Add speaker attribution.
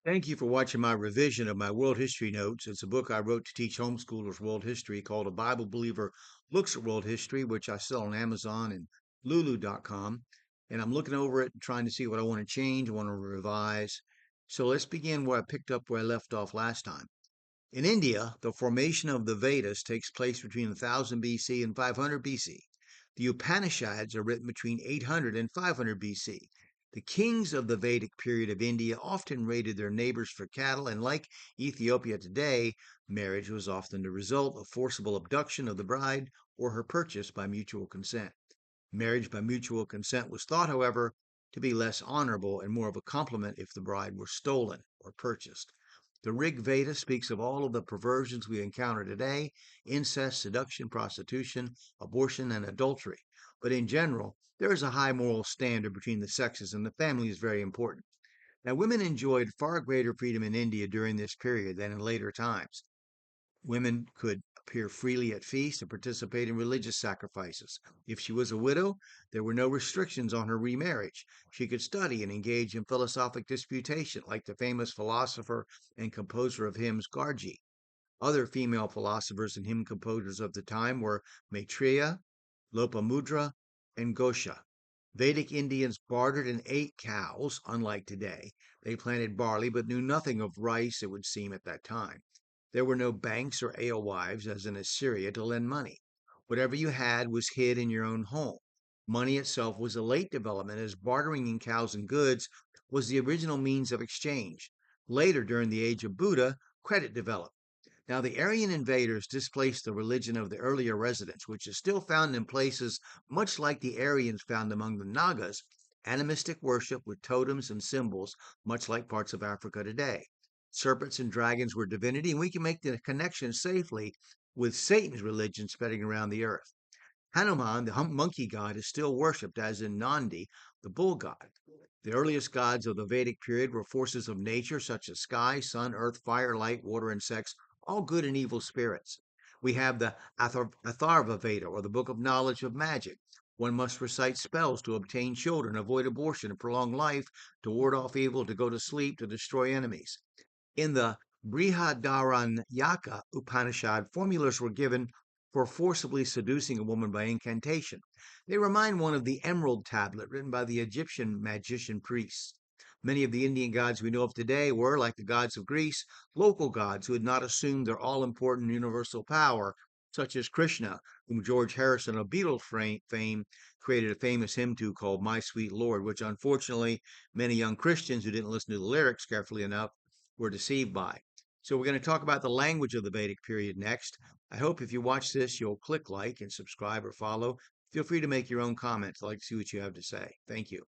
Speaker 1: Thank you for watching my revision of my world history notes. It's a book I wrote to teach homeschoolers world history called A Bible Believer Looks at World History, which I sell on Amazon and lulu.com. And I'm looking over it and trying to see what I want to change, I want to revise. So let's begin where I picked up where I left off last time. In India, the formation of the Vedas takes place between 1000 BC and 500 BC. The Upanishads are written between 800 and 500 BC. The kings of the Vedic period of India often raided their neighbors for cattle, and like Ethiopia today, marriage was often the result of forcible abduction of the bride or her purchase by mutual consent. Marriage by mutual consent was thought, however, to be less honorable and more of a compliment if the bride were stolen or purchased. The Rig Veda speaks of all of the perversions we encounter today: incest, seduction, prostitution, abortion, and adultery. But in general, there is a high moral standard between the sexes, and the family is very important. Now, women enjoyed far greater freedom in India during this period than in later times. Women could appear freely at feasts and participate in religious sacrifices. If she was a widow, there were no restrictions on her remarriage. She could study and engage in philosophic disputation, like the famous philosopher and composer of hymns Gargi. Other female philosophers and hymn composers of the time were Maitreya, Lopamudra, and Gosha. Vedic Indians bartered and ate cows, unlike today. They planted barley but knew nothing of rice, it would seem, at that time. There were no banks or alewives, as in Assyria, to lend money. Whatever you had was hid in your own home. Money itself was a late development, as bartering in cows and goods was the original means of exchange. Later, during the age of Buddha, credit developed. Now, the Aryan invaders displaced the religion of the earlier residents, which is still found in places much like the Aryans found among the Nagas, animistic worship with totems and symbols, much like parts of Africa today. Serpents and dragons were divinity, and we can make the connection safely with Satan's religion spreading around the earth. Hanuman, the monkey god, is still worshipped, as in Nandi, the bull god. The earliest gods of the Vedic period were forces of nature such as sky, sun, earth, fire, light, water, and sex, all good and evil spirits. We have the Atharva Veda, or the book of knowledge of magic. One must recite spells to obtain children, avoid abortion, and prolong life, to ward off evil, to go to sleep, to destroy enemies. In the Brihadaranyaka Upanishad, formulas were given for forcibly seducing a woman by incantation. They remind one of the Emerald Tablet written by the Egyptian magician priests. Many of the Indian gods we know of today were, like the gods of Greece, local gods who had not assumed their all important universal power, such as Krishna, whom George Harrison of Beatles fame created a famous hymn to called My Sweet Lord, which unfortunately many young Christians who didn't listen to the lyrics carefully enough were deceived by. So we're going to talk about the language of the Vedic period next. I hope if you watch this, you'll click like and subscribe or follow. Feel free to make your own comments. I'd like to see what you have to say. Thank you.